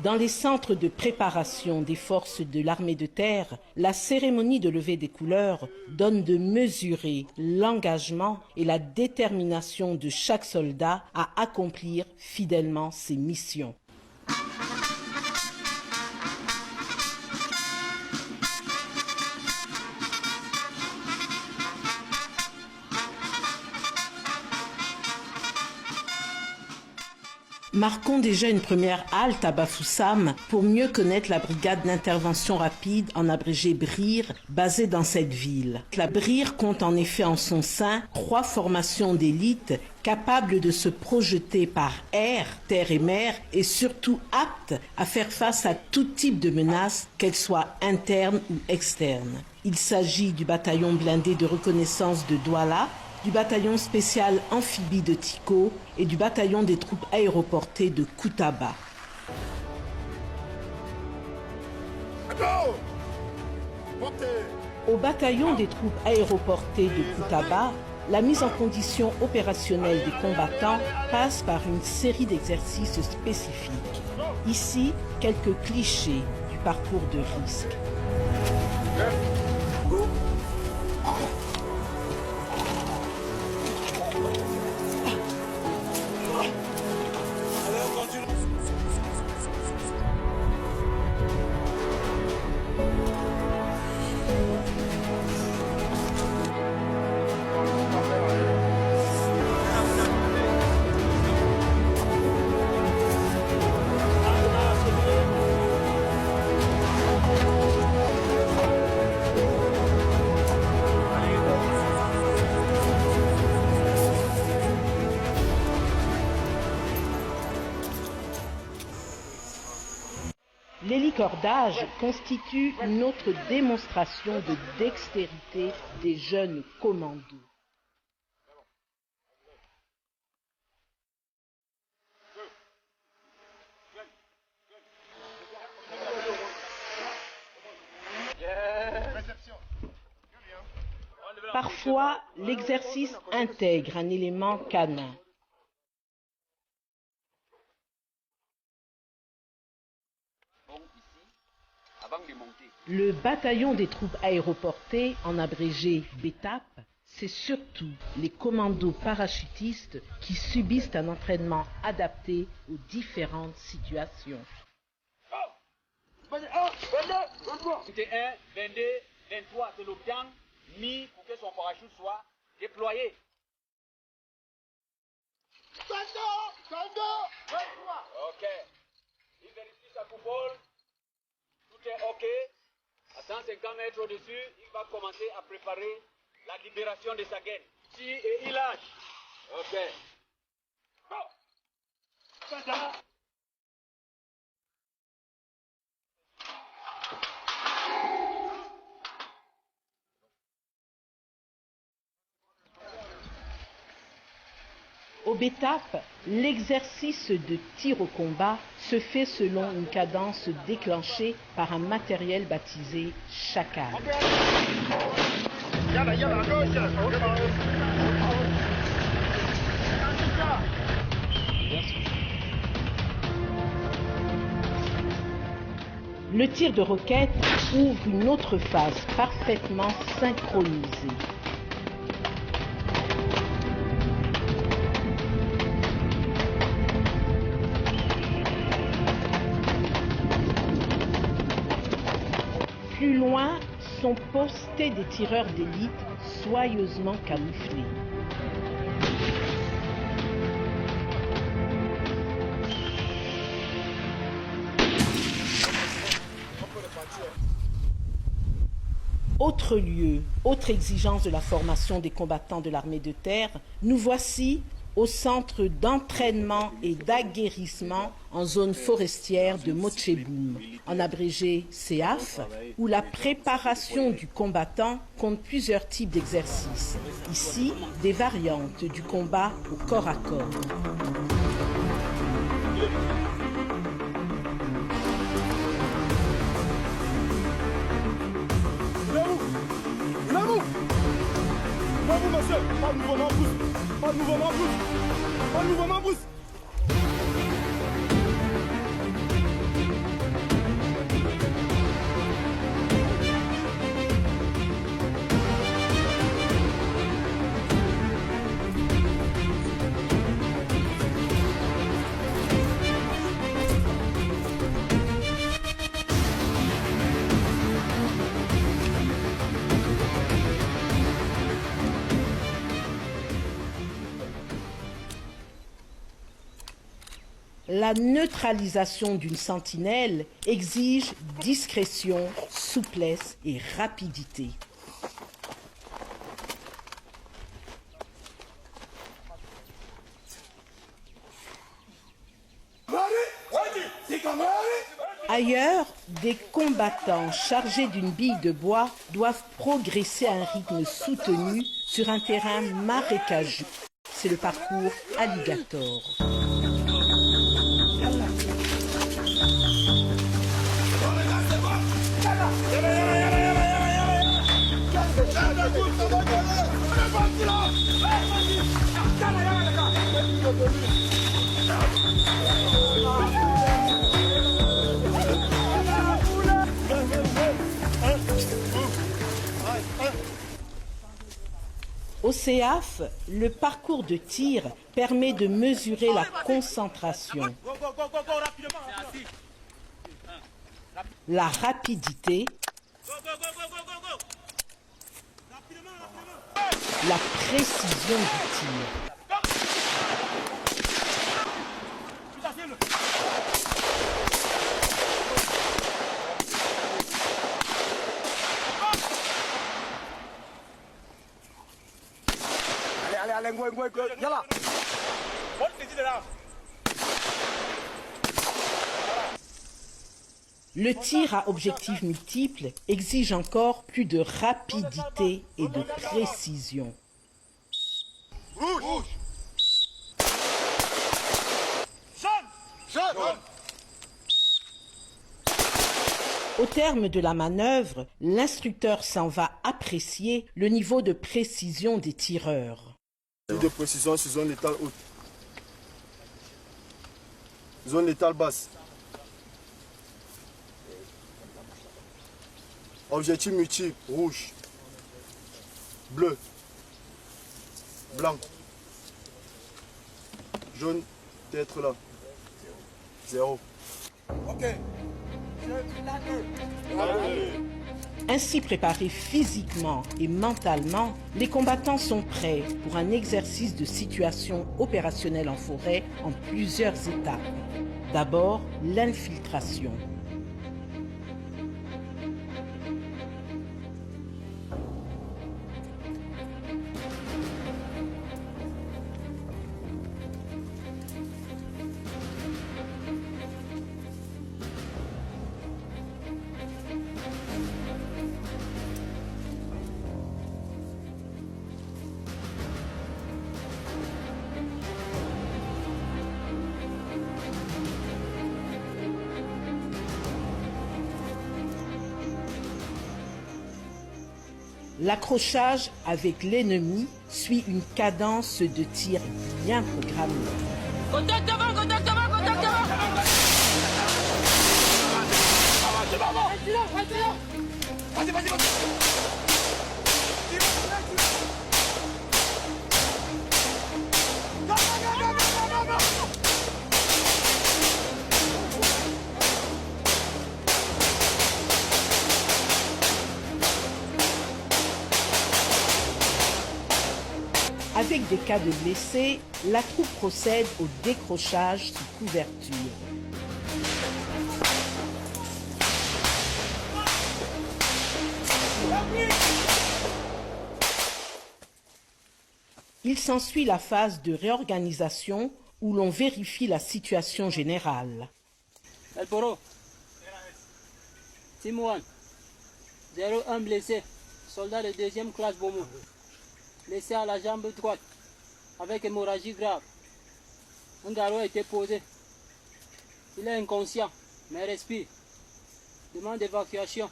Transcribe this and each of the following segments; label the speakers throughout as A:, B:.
A: Dans les centres de préparation des forces de l'armée de terre, la cérémonie de levée des couleurs donne de mesurer l'engagement et la détermination de chaque soldat à accomplir fidèlement ses missions. Marquons déjà une première halte à Bafoussam pour mieux connaître la brigade d'intervention rapide, en abrégé BRIR, basée dans cette ville. La BRIR compte en effet en son sein 3 formations d'élite capables de se projeter par air, terre et mer et surtout aptes à faire face à tout type de menaces, qu'elles soient internes ou externes. Il s'agit du bataillon blindé de reconnaissance de Douala, du bataillon spécial amphibie de Tiko et du bataillon des troupes aéroportées de Koutaba. Au bataillon des troupes aéroportées de Koutaba, la mise en condition opérationnelle des combattants passe par une série d'exercices spécifiques. Ici, quelques clichés du parcours de risque. L'hélicordage constitue une autre démonstration de dextérité des jeunes commandos. Parfois, l'exercice intègre un élément canin. Le bataillon des troupes aéroportées, en abrégé BETAP, c'est surtout les commandos parachutistes qui subissent un entraînement adapté aux différentes situations.
B: 21, 22, 23, c'est le temps mis pour que son parachute soit déployé. 22, 23. Ok. Il vérifie sa coupole. Tout est ok. À 150 mètres au-dessus, il va commencer à préparer la libération de sa gaine. Et il lâche. Ok.
A: Au BETAP, l'exercice de tir au combat se fait selon une cadence déclenchée par un matériel baptisé Chacal. Le tir de roquette ouvre une autre phase parfaitement synchronisée. Plus loin sont postés des tireurs d'élite soigneusement camouflés. Autre lieu, autre exigence de la formation des combattants de l'armée de terre, nous voici au centre d'entraînement et d'aguerrissement en zone forestière de Mocheboum, en abrégé CEAF, où la préparation du combattant compte plusieurs types d'exercices. Ici, des variantes du combat au corps à corps.
C: Pas de mouvement, pousse. Pas de mouvement, pousse. Pas de mouvement, pousse.
A: La neutralisation d'une sentinelle exige discrétion, souplesse et rapidité. Ailleurs, des combattants chargés d'une bille de bois doivent progresser à un rythme soutenu sur un terrain marécageux. C'est le parcours Alligator. Au CEAF, le parcours de tir permet de mesurer la concentration, la rapidité, la précision du tir. Le tir à objectifs multiples exige encore plus de rapidité et de précision.
C: Rouge. Jaune.
A: Au terme de la manœuvre, l'instructeur s'en va apprécier le niveau de précision des tireurs.
C: De précision sur zone létale haute. Zone létale basse. Objectif multiple, rouge, bleu, blanc, jaune, peut-être là. 0. Ok.
A: Ainsi préparés physiquement et mentalement, les combattants sont prêts pour un exercice de situation opérationnelle en forêt en plusieurs étapes. D'abord, l'infiltration. L'accrochage avec l'ennemi suit une cadence de tir bien programmée.
D: Contact devant, contact devant, contact devant.
C: Vas-y.
A: Avec des cas de blessés, la troupe procède au décrochage sous couverture. Il s'ensuit la phase de réorganisation où l'on vérifie la situation générale.
E: El Poro, Timouane, 01 blessé, soldat de 2e classe Bomo, blessé à la jambe droite, avec hémorragie grave. Un garrot a été posé. Il est inconscient, mais respire. Demande d'évacuation.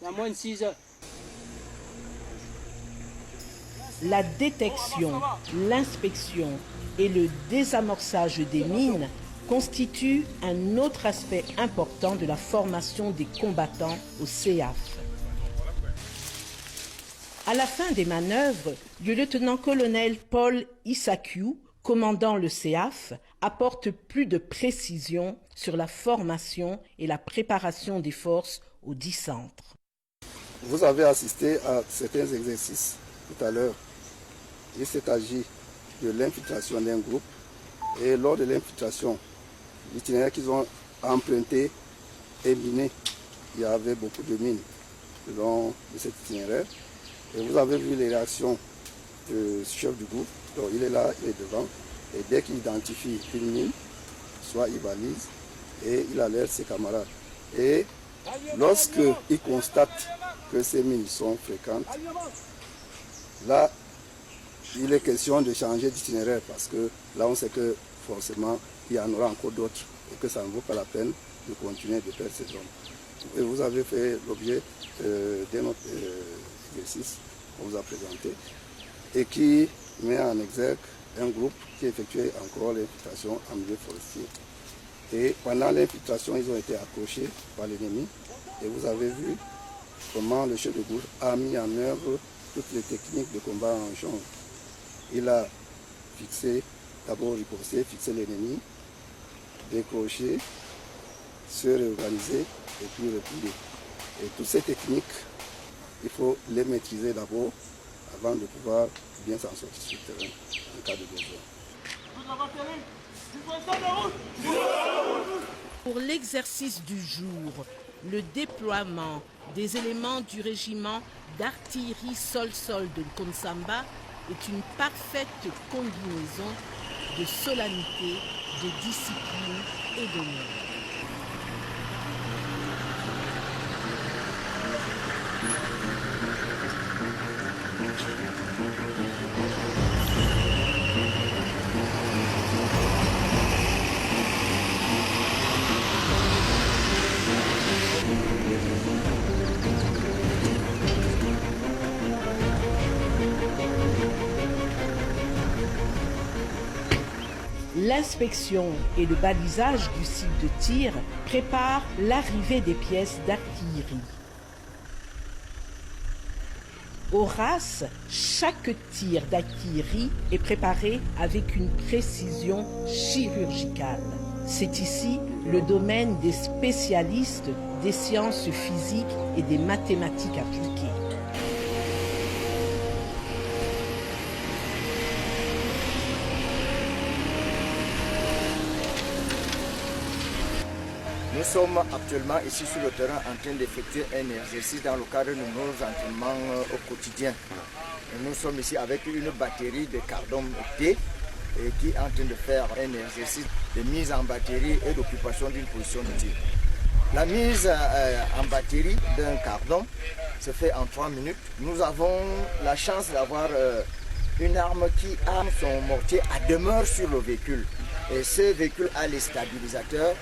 E: Il y a moins de 6 heures.
A: La détection, l'inspection et le désamorçage des mines constituent un autre aspect important de la formation des combattants au CEAF. À la fin des manœuvres, le lieutenant-colonel Paul Issakiou, commandant le CEAF, apporte plus de précision sur la formation et la préparation des forces aux 10 centres.
F: Vous avez assisté à certains exercices tout à l'heure. Il s'est agi de l'infiltration d'un groupe et lors de l'infiltration, l'itinéraire qu'ils ont emprunté est miné. Il y avait beaucoup de mines le long de cet itinéraire. Et vous avez vu les réactions du chef du groupe. Donc il est là, il est devant. Et dès qu'il identifie une mine, soit il valise et il alerte ses camarades. Et lorsqu'il constate que ces mines sont fréquentes, là, il est question de changer d'itinéraire parce que là, on sait que forcément, il y en aura encore d'autres et que ça ne vaut pas la peine de continuer de faire ces zones. Et vous avez fait l'objet d'un autre exercice qu'on vous a présenté et qui met en exergue un groupe qui effectuait encore l'infiltration en milieu forestier. Et pendant l'infiltration, ils ont été accrochés par l'ennemi. Et vous avez vu comment le chef de groupe a mis en œuvre toutes les techniques de combat en champ. Il a fixé, d'abord riposté, fixé l'ennemi, décroché, se réorganiser et puis replier. Et toutes ces techniques, il faut les maîtriser d'abord avant de pouvoir bien s'en sortir sur le terrain en cas de besoin.
A: Pour l'exercice du jour, le déploiement des éléments du régiment d'artillerie sol-sol de Konsamba est une parfaite combinaison de solennité, de discipline et d'honneur. L'inspection et le balisage du site de tir préparent l'arrivée des pièces d'artillerie. Au RAS, chaque tir d'artillerie est préparé avec une précision chirurgicale. C'est ici le domaine des spécialistes des sciences physiques et des mathématiques appliquées.
G: Nous sommes actuellement ici sur le terrain en train d'effectuer un exercice dans le cadre de nos entraînements au quotidien. Et nous sommes ici avec une batterie de cardom D qui est en train de faire un exercice de mise en batterie et d'occupation d'une position de tir. La mise en batterie d'un cardom se fait en 3 minutes. Nous avons la chance d'avoir une arme qui arme son mortier à demeure sur le véhicule. Et ce véhicule a les stabilisateurs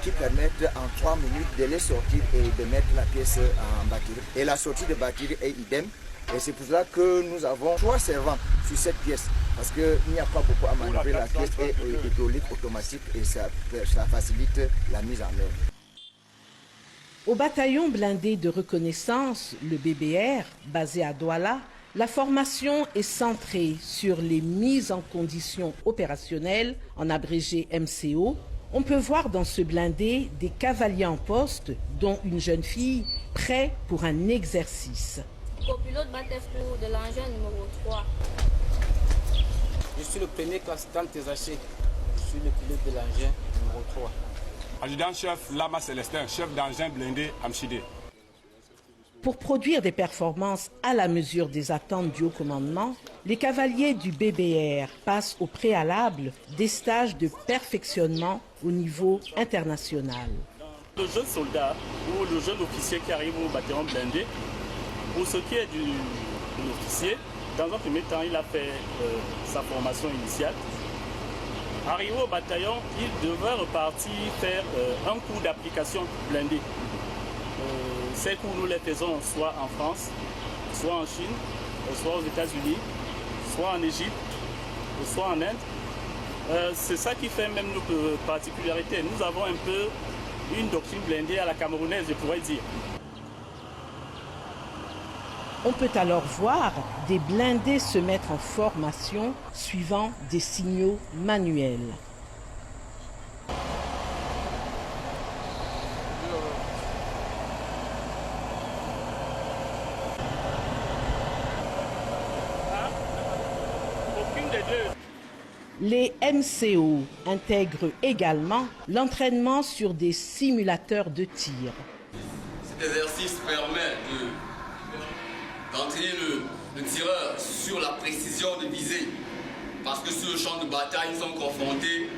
G: qui permettent en 3 minutes de les sortir et de mettre la pièce en batterie. Et la sortie de batterie est idem. Et c'est pour cela que nous avons 3 servants sur cette pièce. Parce qu'il n'y a pas beaucoup à manœuvrer, la pièce est hydraulique automatique et ça facilite la mise en œuvre.
A: Au bataillon blindé de reconnaissance, le BBR, basé à Douala, la formation est centrée sur les mises en condition opérationnelles, en abrégé MCO. On peut voir dans ce blindé des cavaliers en poste, dont une jeune fille, prêt pour un exercice.
H: Copilote Batefou de l'engin numéro 3.
E: Je suis le premier classant TSH. Je suis le pilote de l'engin numéro 3.
C: Adjudant-chef Lama Célestin, chef d'engin blindé Amchidé.
A: Pour produire des performances à la mesure des attentes du haut commandement, les cavaliers du BBR passent au préalable des stages de perfectionnement au niveau international.
C: Le jeune soldat ou le jeune officier qui arrive au bataillon blindé, pour ce qui est de l'officier, dans un premier temps, il a fait sa formation initiale. Arrivé au bataillon, il devrait repartir faire un cours d'application blindée. Ces cours, nous les faisons soit en France, soit en Chine, soit aux États-Unis, soit en Égypte, soit en Inde. C'est ça qui fait même notre particularité. Nous avons un peu une doctrine blindée à la camerounaise, je pourrais dire.
A: On peut alors voir des blindés se mettre en formation suivant des signaux manuels. Les MCO intègrent également l'entraînement sur des simulateurs de tir.
I: Cet exercice permet d'entraîner le tireur sur la précision de visée, parce que sur le champ de bataille, ils sont confrontés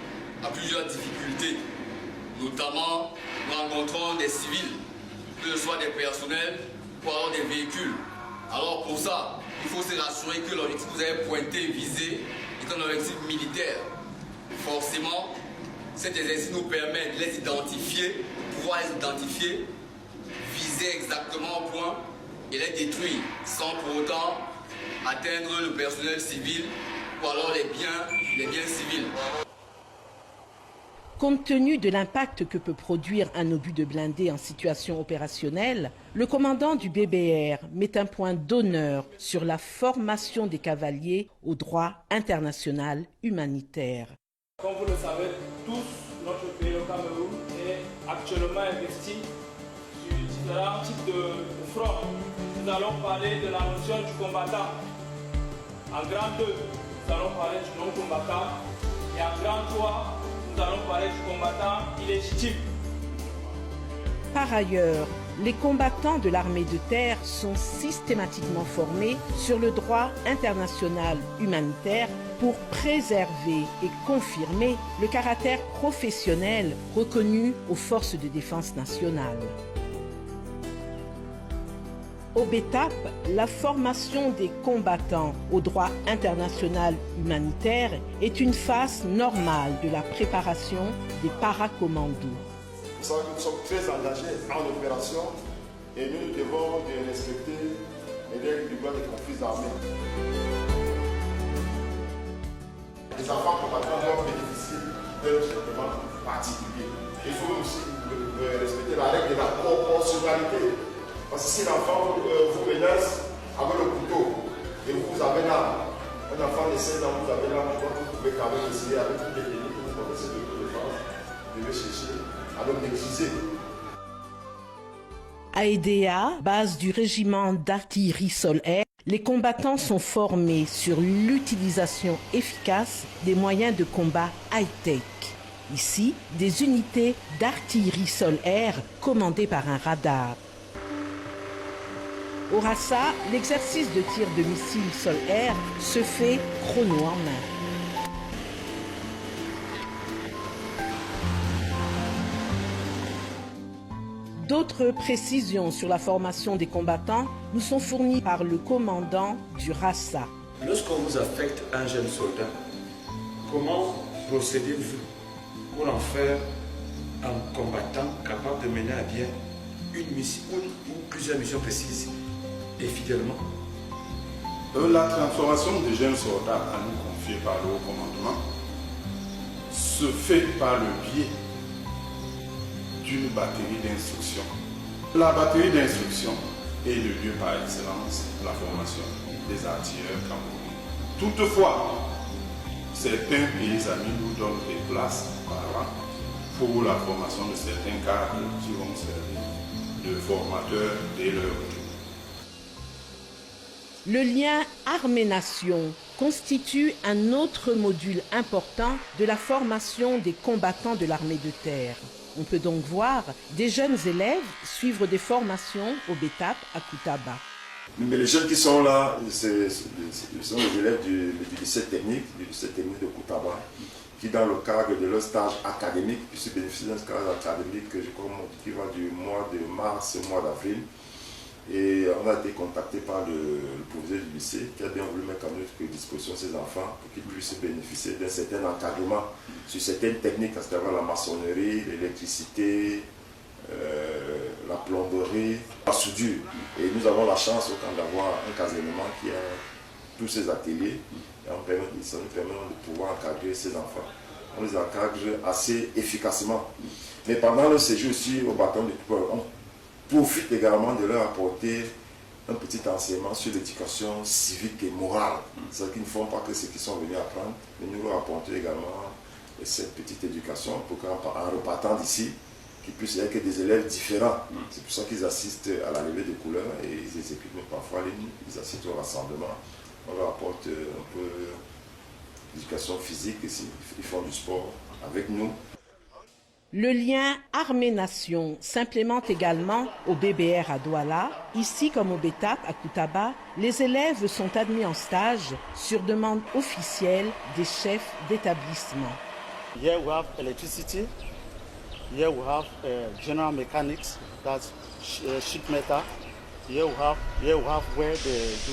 I: à plusieurs difficultés. Notamment, nous rencontrons des civils, que ce soit des personnels ou alors des véhicules. Alors pour ça, il faut se rassurer que l'objectif que vous avez pointé, visé, est un objectif militaire. Forcément, cet exercice nous permet de les identifier, pouvoir les identifier, viser exactement au point et les détruire sans pour autant atteindre le personnel civil ou alors les biens civils.
A: Compte tenu de l'impact que peut produire un obus de blindé en situation opérationnelle, le commandant du BBR met un point d'honneur sur la formation des cavaliers au droit international humanitaire.
C: Comme vous le savez tous, notre pays, le Cameroun, est actuellement investi sur différents types de fronts. Nous allons parler de la notion du combattant. En grand 2, nous allons parler du non-combattant. Et en grand 3, nous allons parler du combattant illégitime.
A: Par ailleurs, les combattants de l'armée de terre sont systématiquement formés sur le droit international humanitaire pour préserver et confirmer le caractère professionnel reconnu aux forces de défense nationale. Au BETAP, la formation des combattants au droit international humanitaire est une phase normale de la préparation des paracommandos.
F: Vous savez que nous sommes très engagés en opération et nous devons respecter les règles du droit des conflits armés. Les enfants combattants doivent bénéficier d'un traitement particulier. Il faut aussi respecter la règle de la proportionnalité. Parce que si l'enfant vous menace avec le couteau et vous avez là, un enfant de 16 ans, vous avez là, je crois que vous pouvez quand même essayer avec toutes les techniques que vous connaissez de défense, de le chercher à le maîtriser.
A: À EDA, base du régiment d'artillerie sol-air, les combattants sont formés sur l'utilisation efficace des moyens de combat high-tech. Ici, des unités d'artillerie sol-air commandées par un radar. Au Rassa, l'exercice de tir de missiles sol-air se fait chrono en main. D'autres précisions sur la formation des combattants nous sont fournies par le commandant du Rassa.
J: Lorsqu'on vous affecte un jeune soldat, comment procédez-vous pour en faire un combattant capable de mener à bien une mission ou plusieurs missions précises et fidèlement?
F: La transformation des jeunes soldats à nous confiés par le haut commandement se fait par le biais d'une batterie d'instruction. La batterie d'instruction est le lieu par excellence de la formation des artilleurs camerounais. Toutefois, certains pays amis nous donnent des places par an pour la formation de certains cadres qui vont servir de formateurs dès leur retour.
A: Le lien armée-nation constitue un autre module important de la formation des combattants de l'armée de terre. On peut donc voir des jeunes élèves suivre des formations au BETAP à Koutaba.
K: Mais les jeunes qui sont là, ce sont les élèves du lycée technique de Koutaba, qui dans le cadre de leur stage académique, puisqu'ils bénéficient d'un stage académique qui va du mois de mars au mois d'avril. Et on a été contacté par le proviseur du lycée qui a bien voulu mettre à notre disposition ces enfants pour qu'ils puissent bénéficier d'un certain encadrement sur certaines techniques, à savoir la maçonnerie, l'électricité, la plomberie, la soudure. Et nous avons la chance d'avoir un casernement qui a tous ces ateliers. Et ça nous permet de pouvoir encadrer ces enfants. On les encadre assez efficacement. Mais pendant le séjour aussi au bâton de Koupol, on profite également de leur apporter un petit enseignement sur l'éducation civique et morale. C'est-à-dire qu'ils ne font pas que ce qu'ils sont venus apprendre, mais nous leur apportons également cette petite éducation pour qu'en repartant d'ici, qu'ils puissent être que des élèves différents. C'est pour ça qu'ils assistent à la levée des couleurs et ils exécutent même parfois les nuits, ils assistent au rassemblement. On leur apporte un peu d'éducation physique ici, ils font du sport avec nous.
A: Le lien armée-nation s'implémente également au BBR à Douala. Ici, comme au BETAP à Koutaba, les élèves sont admis en stage sur demande officielle des chefs d'établissement.
L: Here we have electricity. Here we have general mechanics, that's sheet metal. Here we have where they do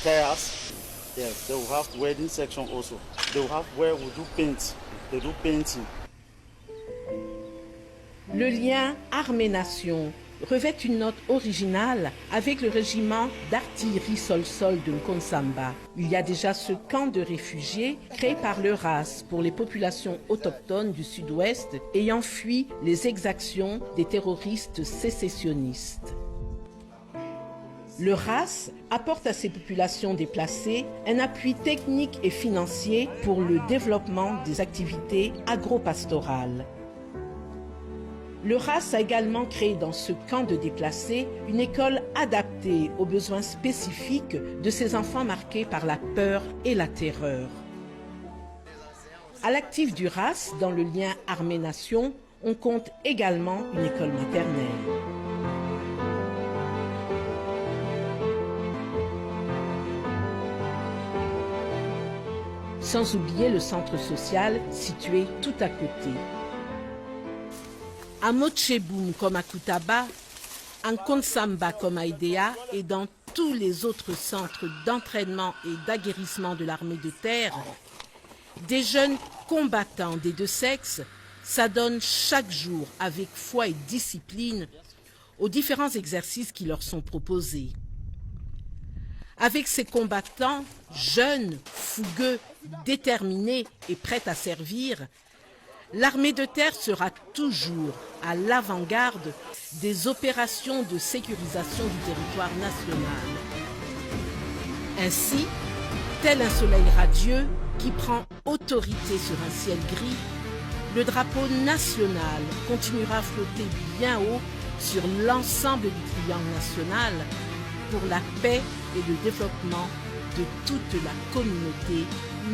L: tires. Yes, they will have welding section also. They will have where we do paint. They do painting.
A: Le lien armée-nation revêt une note originale avec le régiment d'artillerie sol-sol de Nkonsamba. Il y a déjà ce camp de réfugiés créé par le RAS pour les populations autochtones du sud-ouest ayant fui les exactions des terroristes sécessionnistes. Le RAS apporte à ces populations déplacées un appui technique et financier pour le développement des activités agro-pastorales. Le RAS a également créé dans ce camp de déplacés une école adaptée aux besoins spécifiques de ces enfants marqués par la peur et la terreur. À l'actif du RAS, dans le lien armée-nation, on compte également une école maternelle. Sans oublier le centre social situé tout à côté. À Motcheboum comme à Koutaba, à Nkonsamba comme à Idéa et dans tous les autres centres d'entraînement et d'aguerrissement de l'armée de terre, des jeunes combattants des deux sexes s'adonnent chaque jour avec foi et discipline aux différents exercices qui leur sont proposés. Avec ces combattants, jeunes, fougueux, déterminés et prêts à servir, l'armée de terre sera toujours à l'avant-garde des opérations de sécurisation du territoire national. Ainsi, tel un soleil radieux qui prend autorité sur un ciel gris, le drapeau national continuera à flotter bien haut sur l'ensemble du triangle national pour la paix et le développement de toute la communauté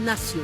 A: nationale.